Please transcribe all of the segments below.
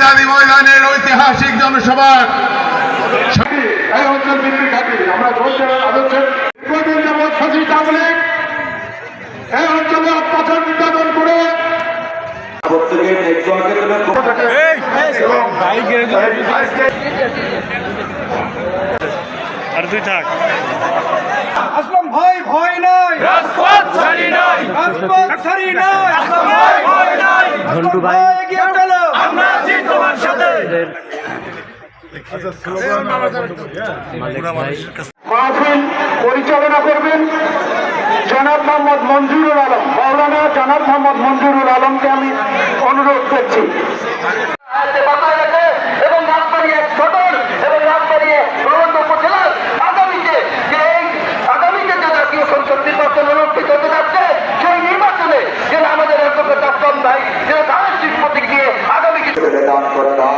মেদানী ময়দানের ঐতিহাসিক জনসভা এই অঞ্চল ভিত্তিক ঘাঁটি আমরা চলছে আদর্শে দীর্ঘদিন যাবৎ ফ্যাসিস্ট আওয়ামী লীগ এই অঞ্চলে অত্যাচার নির্যাতন করে আর তুই থাক আসলাম ভাই ভয় নাই, রাজপথ ছাড়ি নাই, রাজপথ ছাড়ি নাই, আসলাম ভাই ভয় নাই, ঝন্টু ভাই এগিয়ে চলো, আমরা আছি তোমার সাথে। মাহফিল পরিচালনা করবেন জনাব মোহাম্মদ মঞ্জুরুল আলম, মাওলানা জনাব মোহাম্মদ মঞ্জুরুল আলমকে আমি অনুরোধ করছি। এবং রাজবাড়িয়া সদর এবং রাজবাড়িয়া প্রবন্ধ উপজেলার আগামীতে যে জাতীয় সংসদ নির্বাচন অনুষ্ঠিত হতে যাচ্ছে সেই নির্বাচনে যেন আমাদের অন্তর্গত আশ্রম ভাই যেন তার প্রতীক দিয়ে আগামী কিছু দান করে দাও।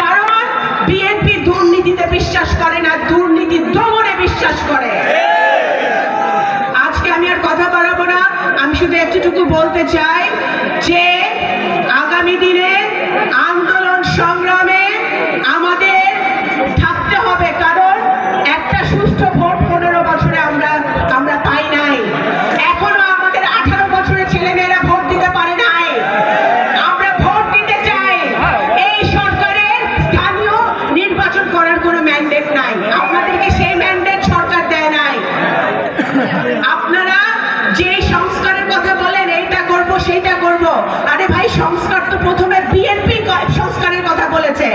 কারণ বিএনপি দুর্নীতিতে বিশ্বাস করে না, দুর্নীতি দমনে বিশ্বাস করে। আজকে আমি আর কথা বাড়াবো না, আমি শুধু একটুটুকু বলতে চাই যে আগামী দিনে আন্দোলন সংগ্রামে আমাদের থাকতে হবে, কারণ একটা সুষ্ঠু ভোট 15 বছরে আমরা পাই নাই। এখনো আমাদের 18 বছরের ছেলেমেয়েরা ভোট দিতে পারে নাই। আমরা ভোট দিতে চাই। এই সরকারের স্থানীয় নির্বাচন করার কোনো ম্যান্ডেট নাই, আপনাদেরকে সেই ম্যান্ডেট সরকার দেয় নাই। আপনারা যে সংস্কারের কথা বলেন এইটা করব সেইটা করব, আরে ভাই সংস্কার তো প্রথমে বিএনপি সংস্কারের কথা বলেছে।